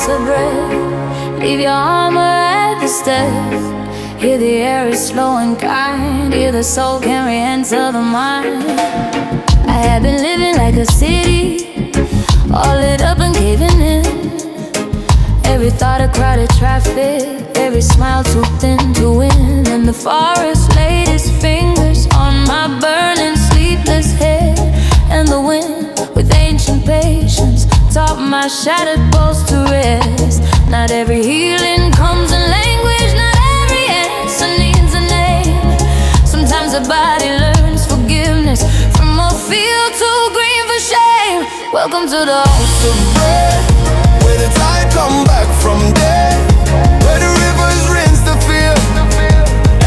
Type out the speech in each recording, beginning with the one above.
house of bread. Leave your armor at the steps. Hear the air is slow and kind. Hear the soul can re-enter the mind. I had been living like a city, all lit up and caving in. Every thought a crowded traffic, every smile too thin to win. And the forest laid its fingers on my burning sleepless head. And the wind with ancient patience taught my shattered bones to rest. Not every healing comes in language, not every answer needs a name. Sometimes the body learns forgiveness from a field too green for shame. Welcome to the house of bread, where the tide come back from dead, where the rivers rinse the field,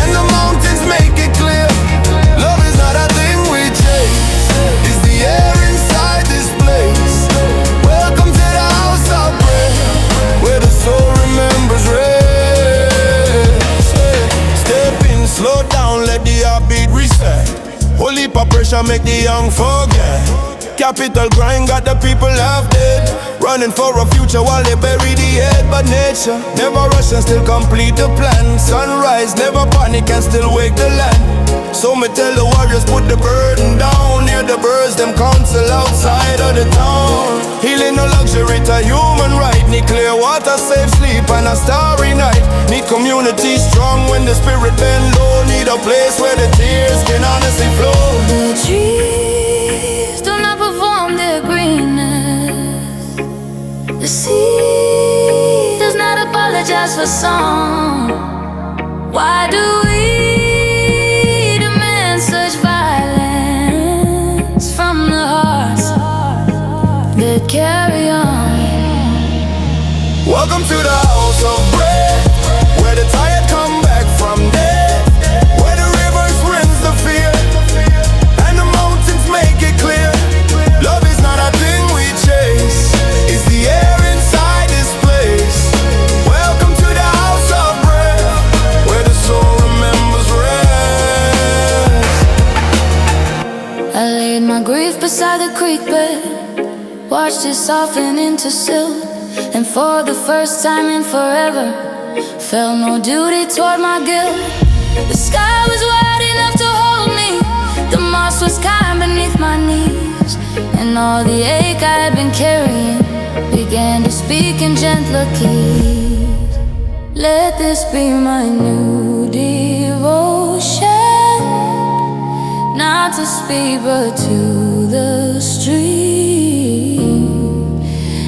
and the mountains make it clear. Love is not a thing we chase, it's the air inside this place. Welcome to the house of bread, where the soul remembers rest. Step in, slow down, let the heartbeat reset. Whole heap of pressure make the young forget. Capital grind got the people half dead, running for a future while they bury the head. But nature never rush and still complete the plan. Sunrise, never panic and still wake the land. So me tell the warriors put the burden down. Hear the birds, them counsel outside of the town. Healing no luxury, it's a human right. Need clear water, safe sleep and a starry night. Need community strong when the spirit bend low. Need a place where the tears can honestly flow. The trees do not perform their greenness. The sea does not apologize for song. Why do we demand such violence from the hearts that carry on? Welcome to the house of bread, where the tired come back from dead, where the rivers rinse the fear, and the mountains make it clear. Love is not a thing we chase, it's the air inside this place. Welcome to the house of bread, where the soul remembers rest. I laid my grief beside the creek bed, watched it soften into silk, and for the first time in forever felt no duty toward my guilt. The sky was wide enough to hold me, the moss was kind beneath my knees, and all the ache I had been carrying began to speak in gentler keys. Let this be my new devotion, not to speak but to the stream,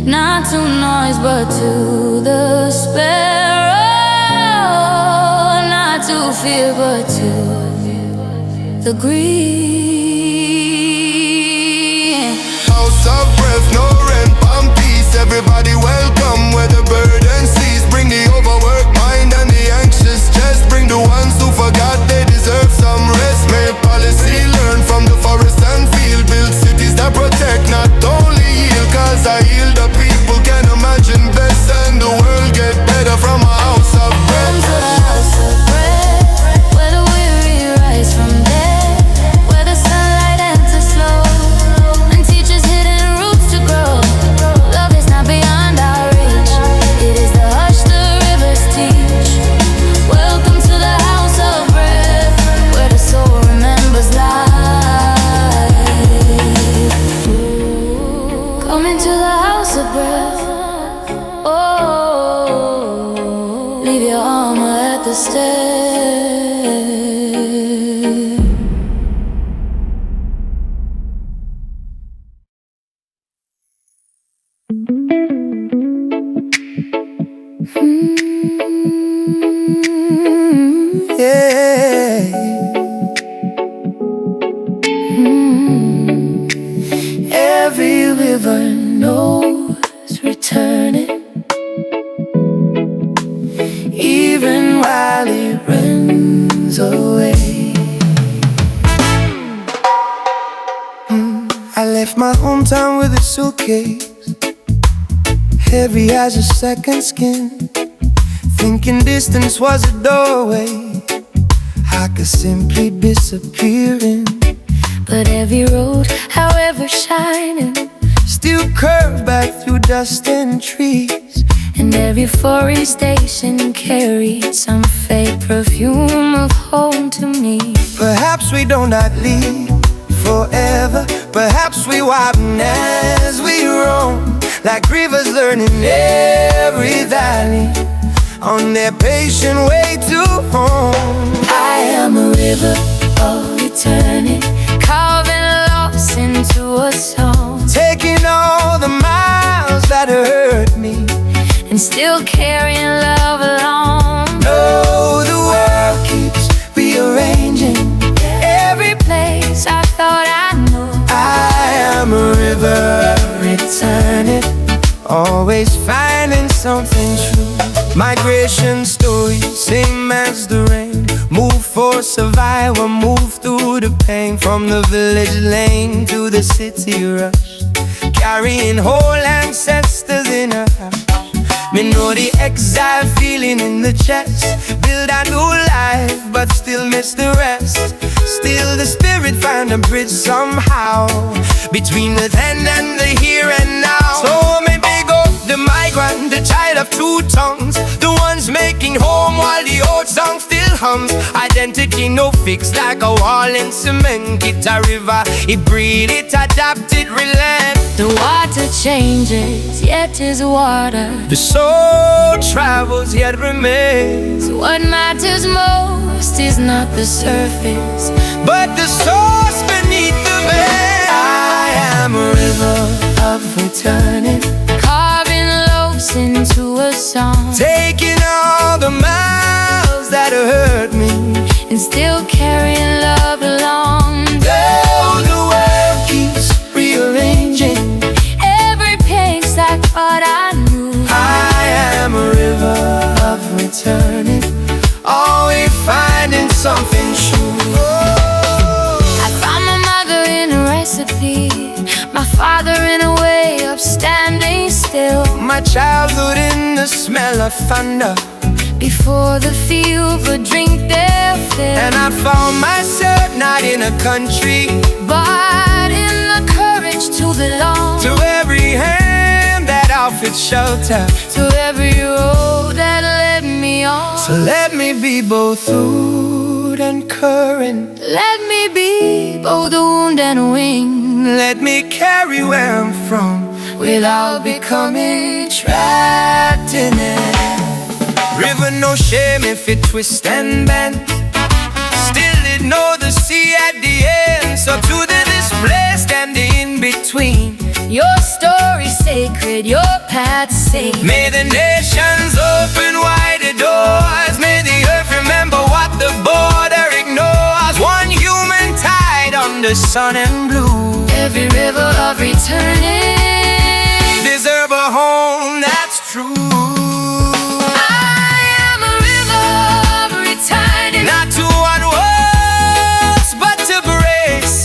not to noise but to the sparrow, not to fear but to the green. House of breath, no rent, palm peace. Everybody welcome where the burden cease. Bring the overworked mind and the anxious chest. Bring the ones who forgot they deserve some rest. Make policy learn from the forest and field. Build cities that protect, not only heal. Cause I heal the people can imagine best, and the world get better from a house of bread. Come to the house of bread, where the weary rise from dead, where the sunlight enters slow and teaches hidden roots to grow. Love is not beyond our reach, it is the hush the rivers teach. Welcome to the house of bread, where the soul remembers life. Come into the house of bread. Oh, leave your armor at the stairs. Yeah. Every river knows returning, even while it runs away. I left my hometown with a suitcase, heavy as a second skin, thinking distance was a doorway I could simply disappear in. But every road, however shining, still curved back through dust and trees, And every forestation carried some fake perfume of home to me. Perhaps we don't not live forever. Perhaps we widen as we roam, like rivers learning every valley on their patient way to home. I am a river of eternity, carving loss into a song, taking all the miles that hurt me and still carrying love along. Oh, the world keeps rearranging Every place I thought I knew. I am a river returning, always finding something true. Migration story, same as the rain. Move for survival, move through the pain. From the village lane to the city rush, carrying whole ancestors in a house. Me know the exile feeling in the chest. Build a new life, but still miss the rest. Still the spirit find a bridge somehow between the then and the here and now. So maybe go the migrant, the child of two tongues, the ones making home while the old song still hums. Identity no fix, like a wall in cement. It a river, it breathe, it adapt, it relent. The water changes, yet is water. The soul travels, yet remains. What matters most is not the surface, but the source beneath the veil. I am a river of returning, carving loaves into a song, taking all the miles that hurt me and still carrying love along. Though the world keeps rearranging Every pace I thought I knew. I am a river of returning, always finding something true. I found my mother in a recipe, my father in a way of standing still. My childhood in the smell of thunder, before the field would drink their fill. and I found myself not in a country, but in the courage to belong. to every hand that offered shelter, To every road that led me on. so let me be both food and current. Let me be both wound and wing. Let me carry where I'm from without becoming trapped in it. River no shame if it twists and bends, still it know the sea at the end. So to the display standing in between, Your story sacred, your path safe. may the nations open wide the doors. May the earth remember what the border ignores. One human tide under sun and blue. Every river of returning Deserve a home, that's true. I am a river of returning, Not to one words, but to grace,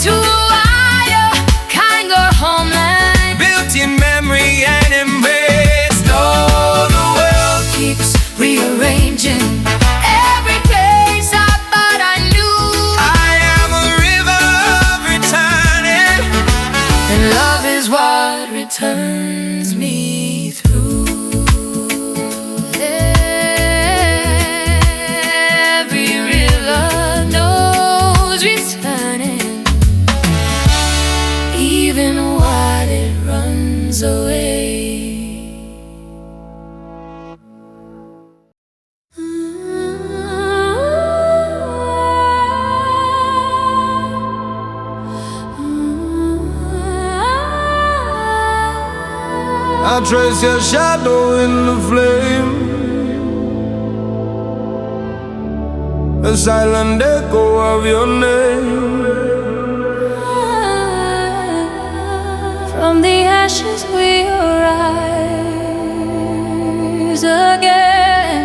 to a higher, kinder homeland, built in memory and embrace. Though the world keeps rearranging every place I thought I knew. I am a river of returning, And love is what returns me through. Every river knows returning, even while it runs away. I trace your shadow in the flame, a silent echo of your name. From the ashes we arise again,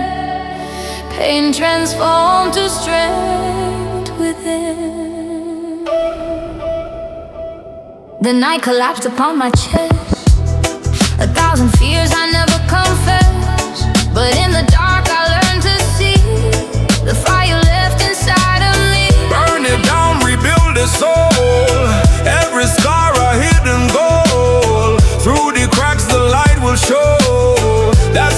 pain transformed to strength within. The night collapsed upon my chest, 1,000 fears I never confessed. But in the dark I learned to see the fire left inside of me. Burn it down, rebuild the soul. Every scar a hidden goal. Through the cracks the light will show that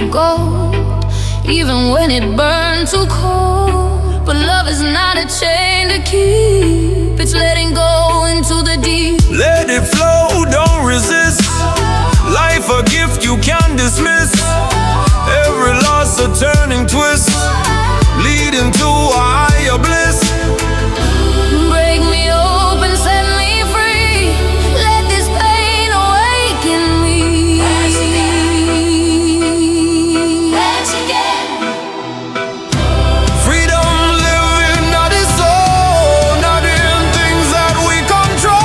like gold, even when it burned too cold. But love is not a chain to keep, it's letting go into the deep. Let it flow, don't resist. Life a gift you can't dismiss. Every loss a turning twist, leading to a higher bliss. Break me open, set me free. Let this pain awaken me. Dance again. Freedom living, not is soul, not in things that we control.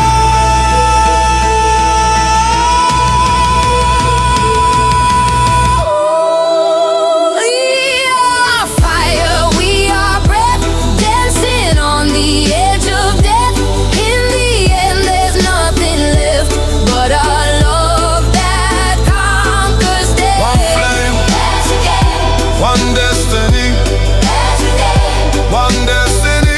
We are fire, we are breath, dancing on the edge of death. In the end, there's nothing left but our love that conquers death. One flame, Dance again. one destiny, Dance again. one destiny.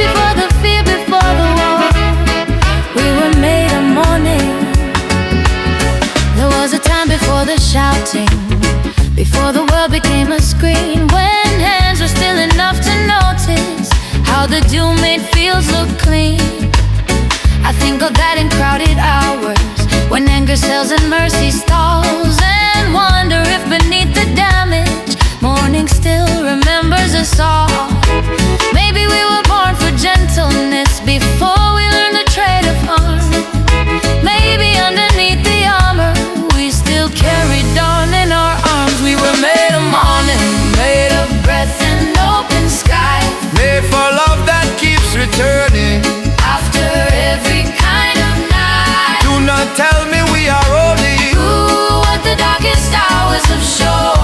Before the fear, before the war, we were made of morning. There was a time before the shouting, before the world became a screen, when hands were still enough to notice how the dew-made fields look clean. I think of that in crowded hours, when anger sells and mercy stalls, and wonder if beneath the damage, morning still remembers us all. Maybe we were born for gentleness before we learned the trade of harm. Maybe underneath the armor, we still carried dawn in our arms. We were made of morning, made of breath and open sky. Made for love that keeps returning. After every kind of night, Do not tell me we are holy. ooh, what the darkest hours have shown.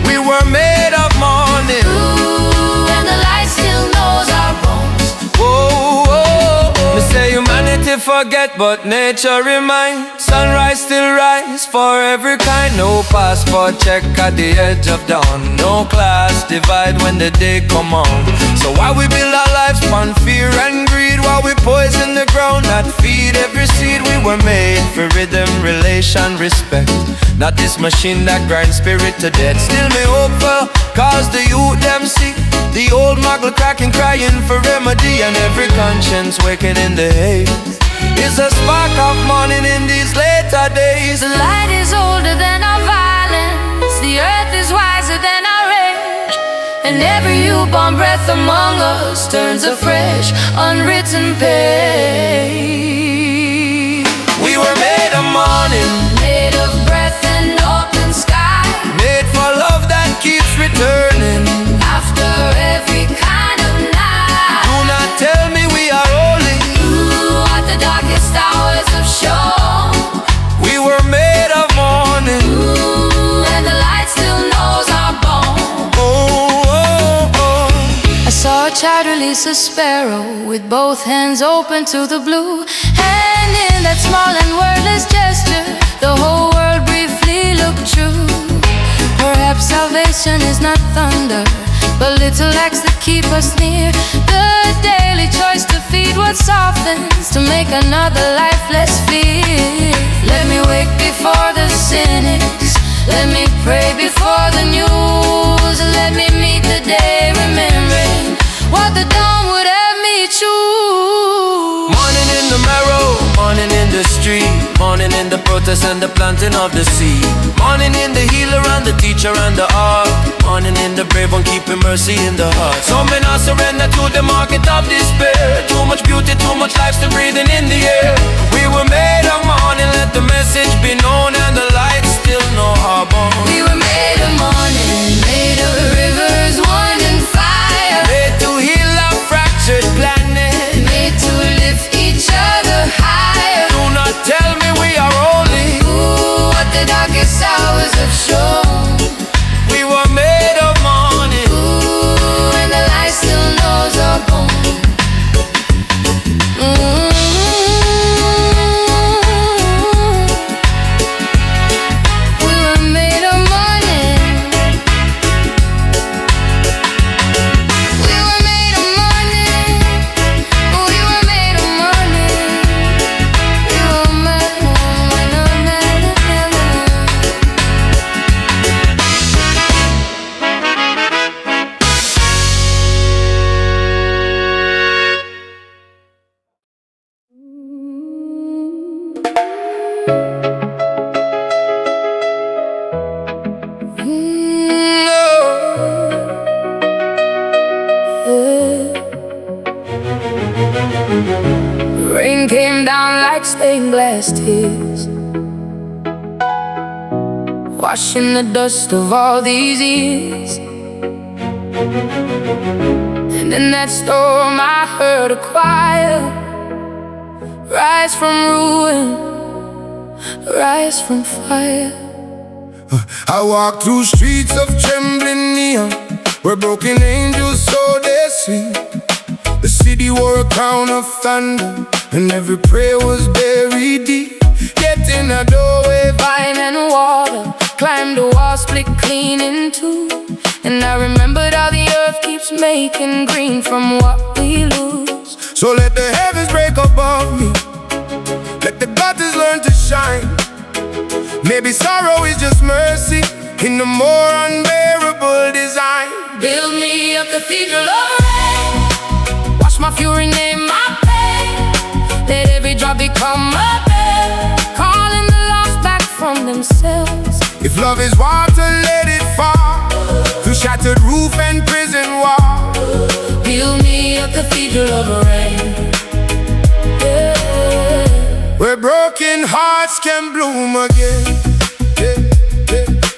We were made of morning. Ooh, and the light still knows our bones. Whoa, whoa, whoa. Me say humanity forget, but nature reminds. Sunrise still rise for every kind. No passport check at the edge of dawn. No class divide when the day come on. So why we build our lives on fear and greed, while we poison the ground that feed every seed? We were made for rhythm, relation, respect, not this machine that grinds spirit to death. Still me hopeful, cause the youth them see the old muggle cracking, crying for remedy, and every conscience waking in the haze is a spark of morning in these later days. The light is older than our violence, the earth is wiser than our age, and every newborn breath among us turns a fresh, unwritten page. We were made of morning, Made of breath and open sky. made for love that keeps returning. After every kind of night, Do not tell me we are holy. ooh, what the darkest hours have shown. We were made of morning. Ooh, and the light still knows our bones. Oh, oh, oh. I saw a child release a sparrow with both hands open to the blue, and in that small and wordless gesture, the whole world briefly looked true. Perhaps salvation is not thunder, but little acts that keep us near. The daily choice to feed what softens, to make another life less fear. Let me wake before the cynics, let me pray before the news, and let me meet the day remembering what the dawn would have me choose. Morning in the marrow, morning in the street, morning in the protest and the planting of the seed, morning in the healer and the teacher and the art, morning in the brave one keeping mercy in the heart. So may not surrender to the market of despair. Too much beauty, too much life still breathing in the air. We were made of morning, let the message be known, and the light still know our bones. We were made of morning, made of rivers, wind and fire. Made to heal our Rain came down like stained glass tears, washing the dust of all these years. And in that storm I heard a choir rise from ruin, rise from fire. I walk through streets of trembling neon, where broken angels sow their sleep. The city wore a crown of thunder, and every prayer was buried deep. Get in a doorway, Vine and water climbed the wall, split clean in two. And I remembered how the earth keeps making green from what we lose. so let the heavens break above me, let the gutters learn to shine. Maybe sorrow is just mercy in a more unbearable design. Build me a cathedral of rain, wash my fury, name my pain. Let every drop become a bell, calling the lost back from themselves. If love is water, let it fall through shattered roof and prison wall. Build me a cathedral of rain, yeah, where broken hearts can bloom again.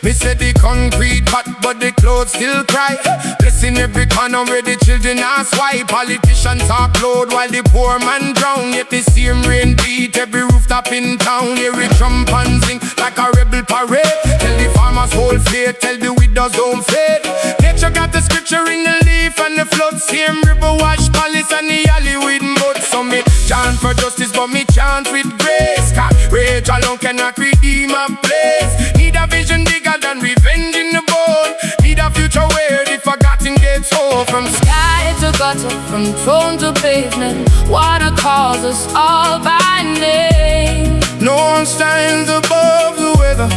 Me said the concrete hot, but the clothes still cry. Blessing every corner where the children ask why. Politicians talk loud while the poor man drown. Yet the same rain beat every rooftop in town. Hear it jump and sing like a rebel parade. Tell the farmers hold faith, tell the widows don't fade. Nature got the scripture in the leaf and the flood. Same river wash palace and the alley with mud. So me chant for justice, but me chant with grace. Cause rage alone cannot redeem a place. Need a vision bigger than revenge in the bone. Need a future where the forgotten gets whole. From sky to gutter, from throne to pavement, water calls us all by name. no one stands above the weather,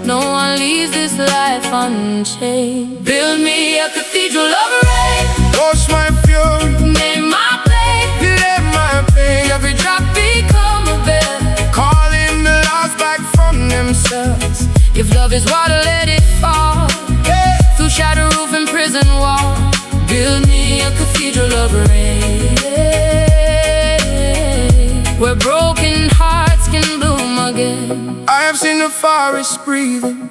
no one leaves this life unchained. Build me a cathedral of rain, wash my fury, name my pain. let my pain Every drop become a bell, calling the lost back from themselves. if love is water, let it fall through shattered roof and prison wall. Build me a cathedral of rain, where broken hearts can bloom again. I have seen the forest breathing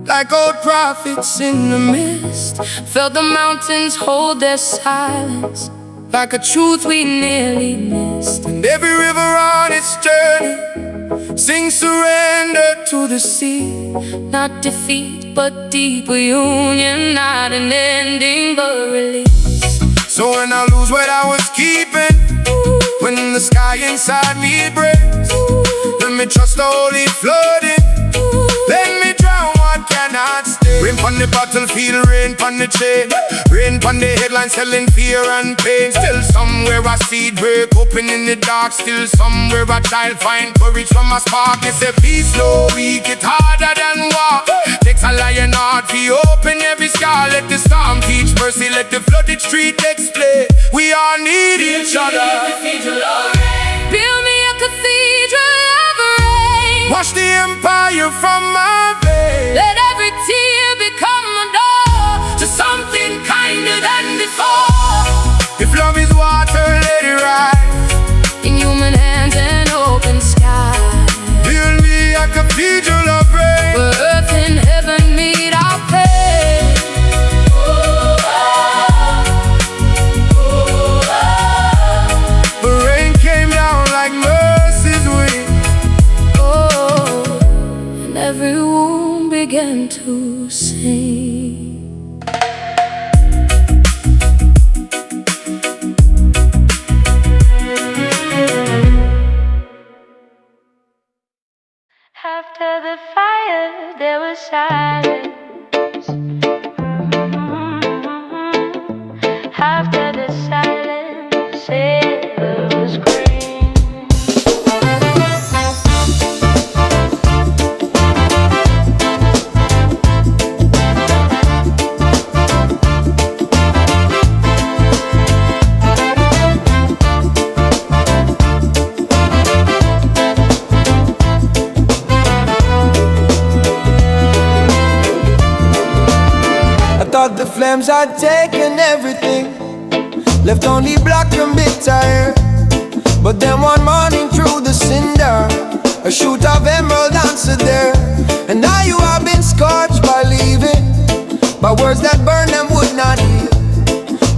like old prophets in the mist. Felt the mountains hold their silence, like a truth we nearly missed. And every river on its journey sings surrender to the sea. Not defeat, but deeper union. Not an ending, but release. So when I lose what I was keeping, when the sky inside me breaks, let me trust the holy flooding. Let me drown what cannot stay. Rain on the battlefield, rain on the chain, rain on the headlines telling fear and pain. Still somewhere a seed break open in the dark. Still somewhere a child find courage from a spark. It's a peace slow weak, it harder than war. Takes a lion heart to open every scar. Let the storm teach mercy, let the flooded street explain. We all need each other. Build me a cathedral of rain, Wash the empire from my veins. let every tear become a door to something kinder than before. If love is water, let it rise In human hands and open sky, Build me a cathedral of rain, where earth and heaven meet our pain. the rain came down like mercy's wind. Oh, and every wound began to sing. After the fire, there was silence. After the silence, it was green. The flames had taken everything, left only black and bitter. But then one morning through the cinder, a shoot of emerald answered there. And now you have been scorched by leaving, by words that burn them would not heal.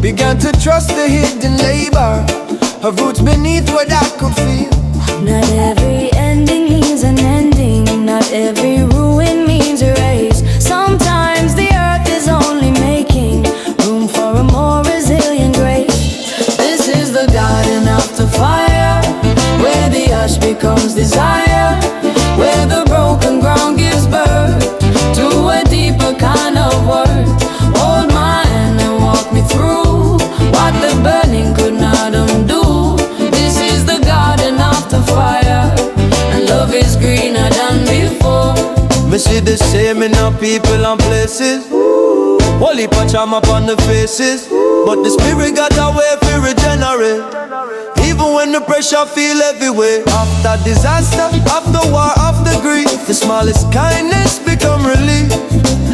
Began to trust the hidden labor of roots beneath what I could feel. Not every ending means an ending, not every ruin means a race. Sometimes the earth is only making room for a more resilient grace. This is the garden after fire, where the ash becomes desire, where the broken ground gives birth to a deeper kind of worth. Hold my hand and walk me through what the burning could not undo. This is the garden after fire, and love is greener than before. Me see the same in our people and places. Holy patch I'm up on the faces, but the spirit got a way to regenerate. Even when the pressure feel everywhere. After disaster, after war, after grief, the smallest kindness become relief.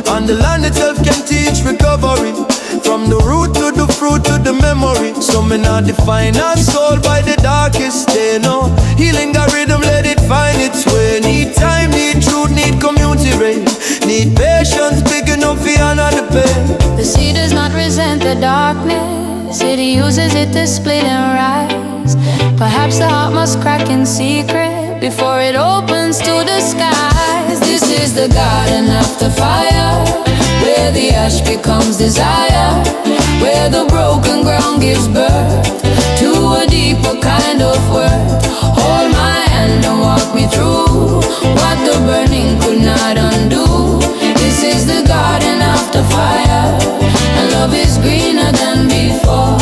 And the land itself can teach recovery, from the root to the fruit to the memory. So me not define our soul by the darkest day, no. Healing got rhythm, let it find its way. Need time, need truth, need community rain, need patience, big enough for another pain. The seed does not resent the darkness, it uses it to split and rise. Perhaps the heart must crack in secret before it opens to the skies. This is the garden after fire, where the ash becomes desire, where the broken ground gives birth to a deeper kind of worth. Hold my hand and walk me through what the burning could not undo. This is the garden after fire, and love is greener than before.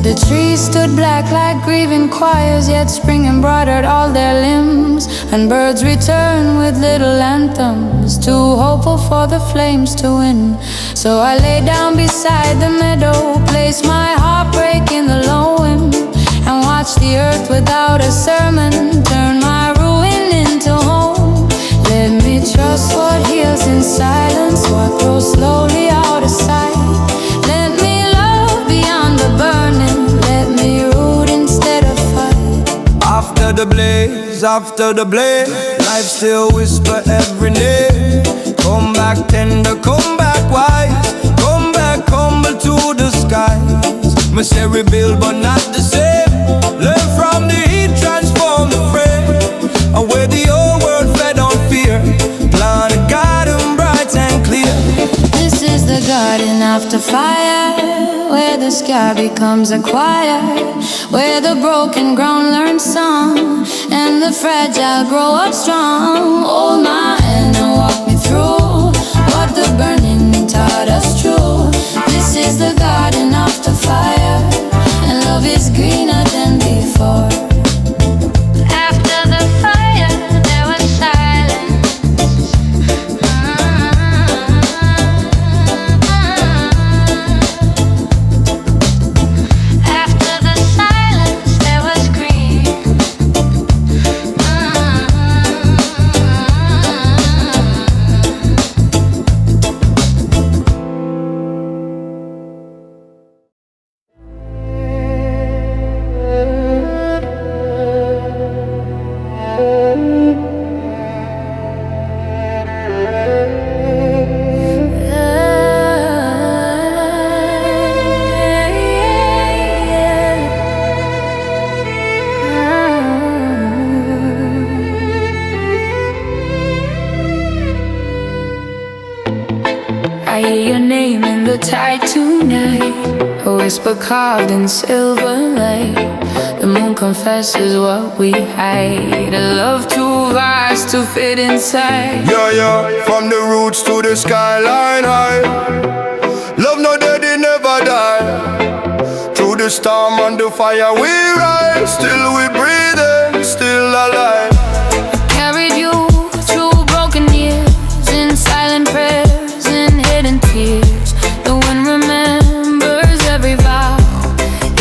The trees stood black like grieving choirs, yet spring embroidered all their limbs, and birds return with little anthems, too hopeful for the flames to win. So I lay down beside the meadow, place my heartbreak in the low wind, and watch the earth without a sermon turn my ruin into home. Let me trust what heals in silence, what grows slowly out of sight. Let me love beyond the burning, let me root instead of fight. After the blaze, life still whisper every name. Come back tender, come back wise, come back humble to the skies. Me say rebuild but not the same. Learn from the heat, transform the frame, and where the old world fed on fear, plant a garden bright and clear. This is the garden after fire, where the sky becomes a choir, where the broken ground learns song, and the fragile grow up strong. Hold my hand and walk me through what the burning taught us true. This is the garden after fire, and love is greener than before. After the fire, there was silence. After the silence, there was green. I hear your name in the tide tonight, a whisper carved in silver light. The moon confesses what we hide, a love too vast to fit inside. Yeah, yeah, from the roots to the skyline high. Love no dead, it never die. Through the storm and the fire we rise, still we breathing, still alive. Carried you through broken years, in silent prayers and hidden tears. The wind remembers every vow,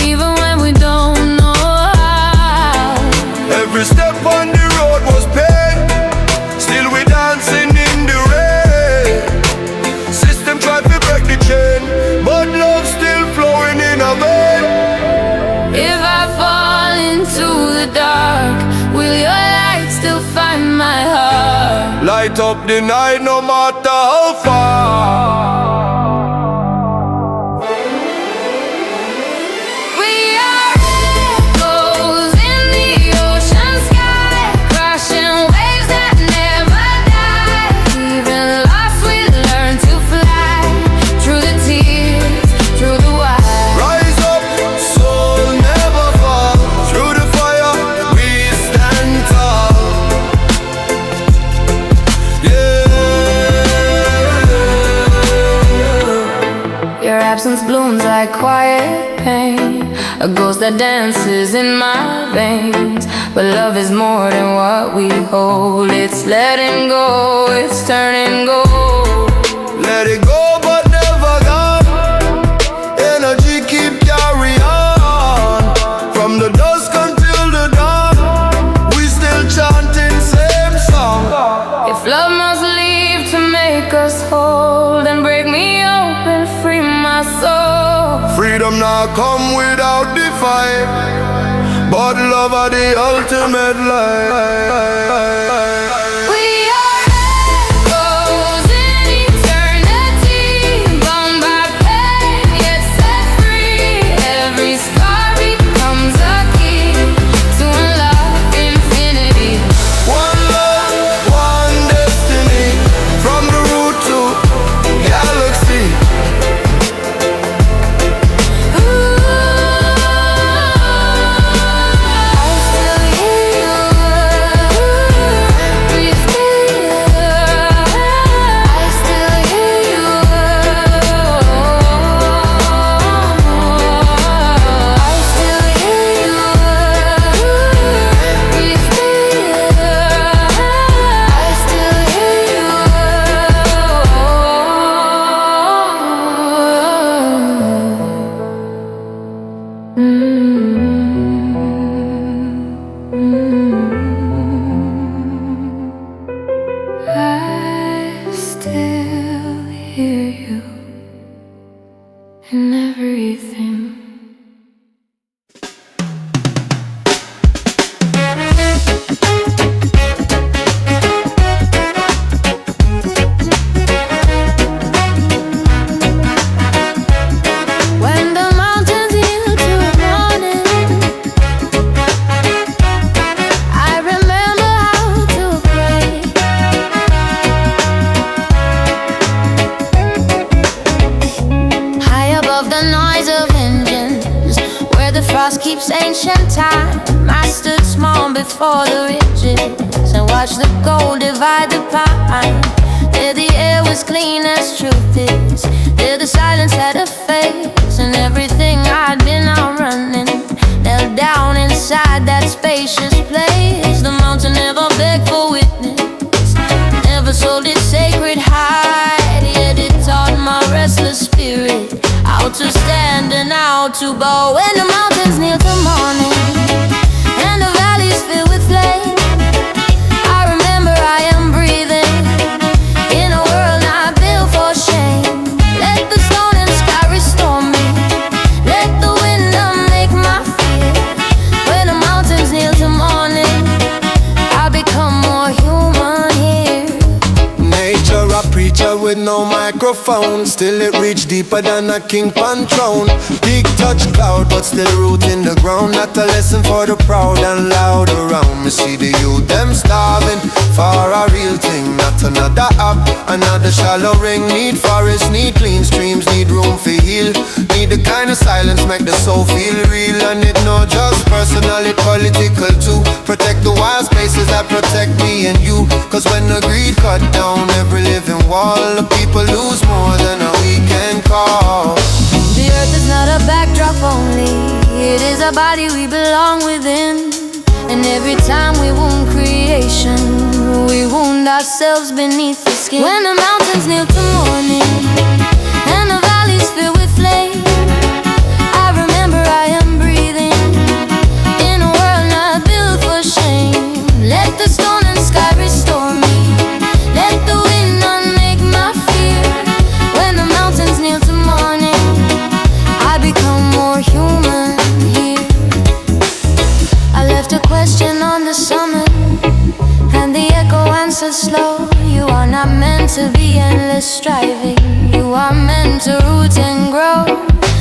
even when we don't know how. Every step on the road was pain, still we dancing in the rain. System tried to break the chain, but love still flowing in a vein. If I fall into light up the night no matter how far. Absence blooms like quiet pain, a ghost that dances in my veins. But love is more than what we hold. It's letting go, it's turning gold. Let it go but never gone. Energy keep carry on. From the dusk until the dawn, we still chanting same song. If love must leave to make us whole, then break me open, free my soul. Freedom not come without the fight, but love are the ultimate life. Keeps ancient time. I stood small before the riches and watched the gold divide the pie. There the air was clean as truth is. There the silence had a face, and everything I'd been out running knelt down inside that spacious place. The mountain never begged for witness, never sold its sacred hide. Yet it taught my restless spirit how to stand and how to bow. When the mountains kneel to morning and the valleys fill with flame, I remember I am breathing in a world not built for shame. Let the stone and sky restore me, let the wind unmake my fear. When the mountains kneel to morning, I become more human here. Nature a preacher with no microphone, still it reach deeper than a king pan throne. Big touch cloud, but still root in the ground. Not a lesson for the proud and loud around. Me see the youth, them starving for a real thing. Not another app, another shallow ring. Need forests, need clean streams, need room for heal. Need the kind of silence make the soul feel real. And it not just personal, it political too. Protect the wild spaces that protect me and you. Cause when the greed cut down every living wall, the people lose more than a weekend call. The earth is not a backdrop only, it is a body we belong within. And every time we wound creation, we wound ourselves beneath the skin. When the mountains kneel to morning and the valleys fill with flame, I remember I am breathing in a world not built for shame. Let the stone and sky restore me, let the wind unmake my fear. When the mountains kneel to morning, I become more human here. I left a question on the summit, and the echo answered slow. You to be endless striving. You are meant to root and grow.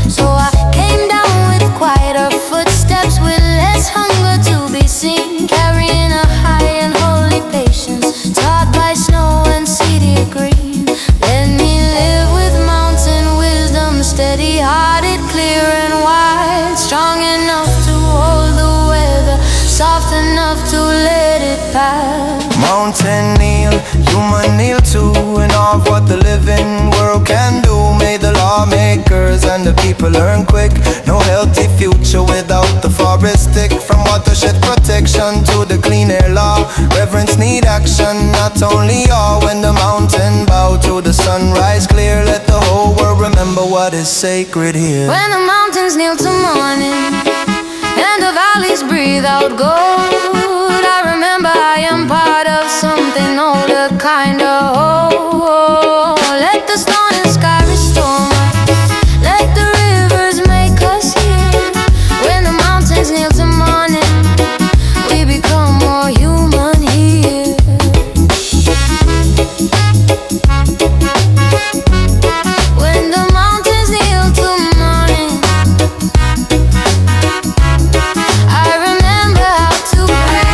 So I came down with quieter footsteps, with less hunger to be seen, carrying a high and holy patience, taught by snow and seedy green. Let me live with mountain wisdom, steady-hearted, clear and wide, strong enough to hold the weather, soft enough to let it pass. Mountain kneel, human kneel too, in all of what the living world can do. May the lawmakers and the people learn quick. No healthy future without the forest stick. From watershed protection to the clean air law, reverence need action, not only all. When the mountain bow to the sunrise clear, let the whole world remember what is sacred here. When the mountains kneel to morning and the valleys breathe out gold, I remember I am part of something older, kind of whole. Let the stone and sky restore us, let the rivers make us hear. When the mountains kneel to morning, we become more human here. When the mountains kneel to morning, I remember how to pray.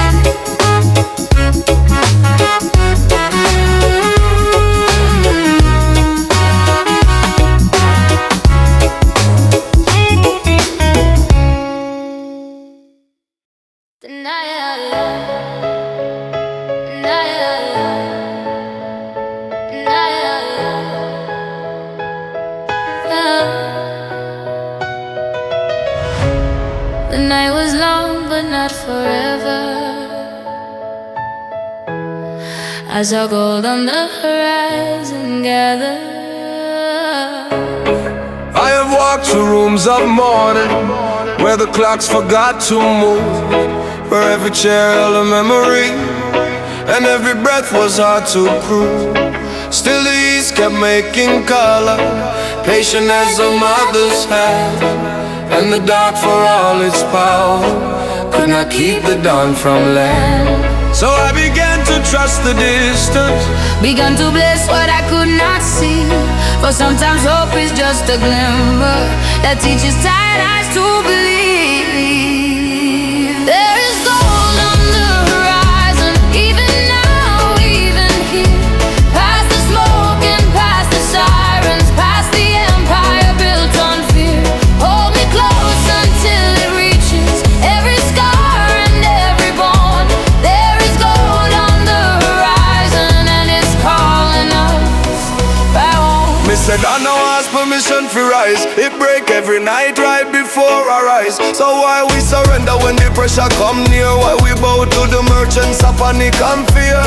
The night was long, but not forever. I saw gold on the horizon gather. I have walked through rooms of mourning, where the clocks forgot to move, where every chair held a memory, and every breath was hard to prove. Still the east kept making color, patient as a mother's hand, and the dark, for all its power, could not keep the dawn from land. So I began to trust the distance, Began to bless what I could not see, for sometimes hope is just a glimmer that teaches tired eyes to believe. There is gold on the horizon, even now, even here, past the smoke and past the sirens, past the empire built on fear. Hold me close until it reaches every scar and every bone. There is gold on the horizon, and it's calling us back home. me said I now ask permission for rise. It break every night right before our eyes. So why we surrender when the pressure come near? Why we bow to the merchants of panic and fear?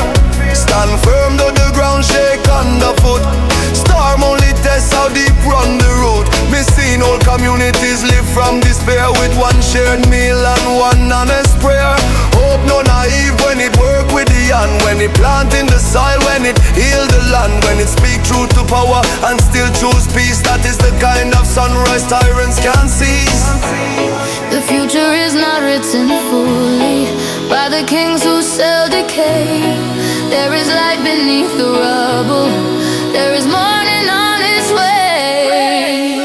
Stand firm though the ground shake underfoot. Storm only tests how deep run the root. Me seen whole communities live from despair, with one shared meal and one honest prayer. Hope no naive when it work with the hand, when it plant in the soil, when it heal the land, when it speak truth to power and still choose peace. That is the kind of sunrise tyrants can seize. The future is not written fully by the kings who sell decay. There is light beneath the rubble, there is morning on its way.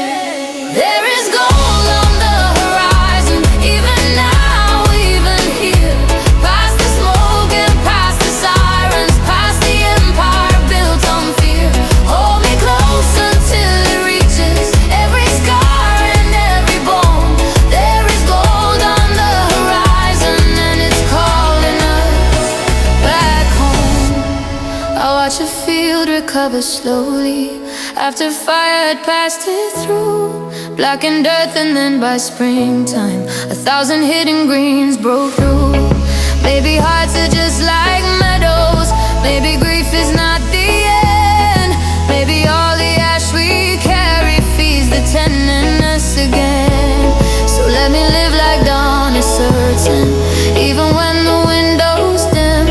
There is gold on the horizon, even now, even here, past the smoke and past the sirens, past the empire built on fear. Hold me close until it reaches every scar and every bone. There is gold on the horizon, and it's calling us back home. I watch a field recover slowly after fire had passed it through. Blackened earth, and then by springtime 1,000 hidden greens broke through. Maybe hearts are just like meadows, maybe grief is not the end. Maybe all the ash we carry feeds the tenderness again. So let me live like dawn is certain, even when the windows dim.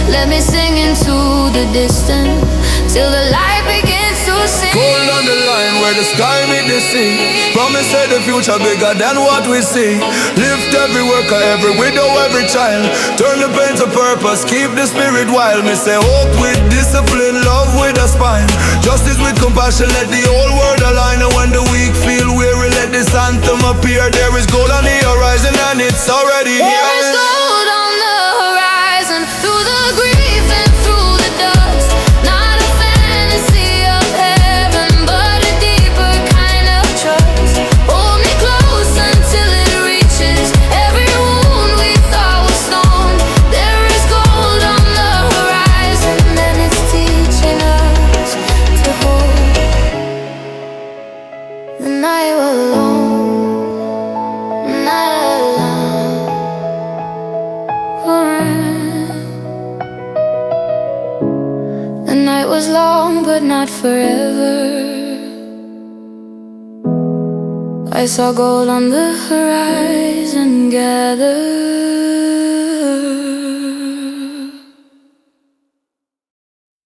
Let me sing into the distance till the light begins to sing. Cold on the line where the sky meet the sea. Promise say the future bigger than what we see. Lift every work of every widow, every child. Turn the pain to purpose, keep the spirit wild. Me say hope with discipline, love with a spine, justice with compassion, let the whole world align. And when the weak feel weary, let this anthem appear. There is gold on the horizon and it's already here. There is gold on the horizon, through the grief and through the dust. Not a fantasy of heaven, but a deeper kind of trust. Hold me close until it reaches every wound we thought was stoned. There is gold on the horizon, and it's teaching us to hold. The night was long, not alone. The night was long, but not forever. I saw gold on the horizon gather.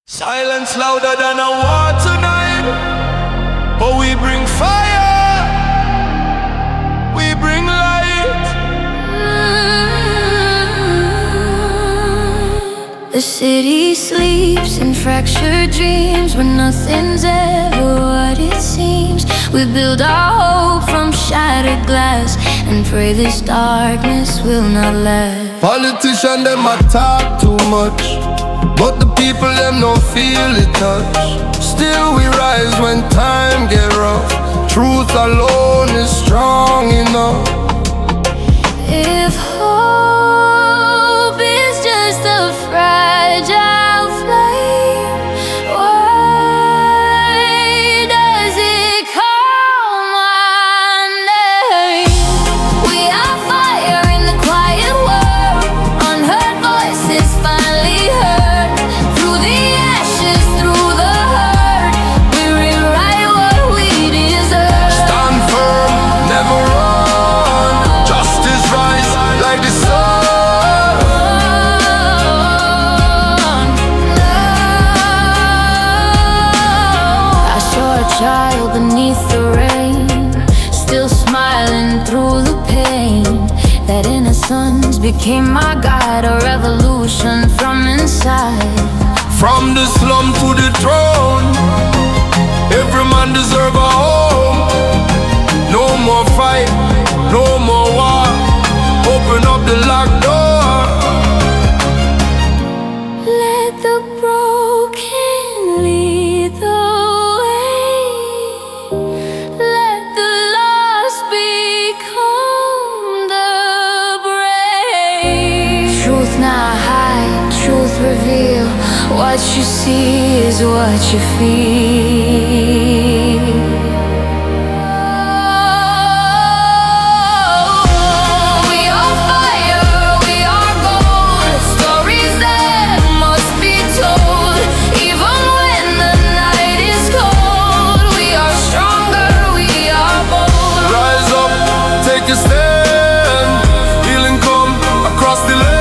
Silence louder than a war tonight. Oh, we bring fire, we bring light. The city sleeps in fractured dreams where nothing's ever what it seems. We build our hope from shattered glass and pray this darkness will not last. Politicians them a talk too much, but the people them no feel it touch. Still we rise when time get rough. Truth alone is strong enough. If hope is just a fragile flame, why does it come wandering? We are fire in the quiet world, unheard voices finally heard. Through the ashes, through the hurt, we rewrite what we deserve. Stand firm, never run. Justice rise like the sun. I saw a child beneath the rain, still smiling through the pain. That innocence became my guide, a revolution from inside. From the slum to the throne, every man deserve a home. No more fight, no more war. Open up the locked door. Let the broken lead the way. Let the lost become the brave. Truth not hide, truth reveal. What you see is what you feel. We are fire, we are gold. Stories that must be told. Even when the night is cold, we are stronger, we are bold. Rise up, take a stand. Healing come across the land.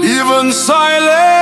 Even silence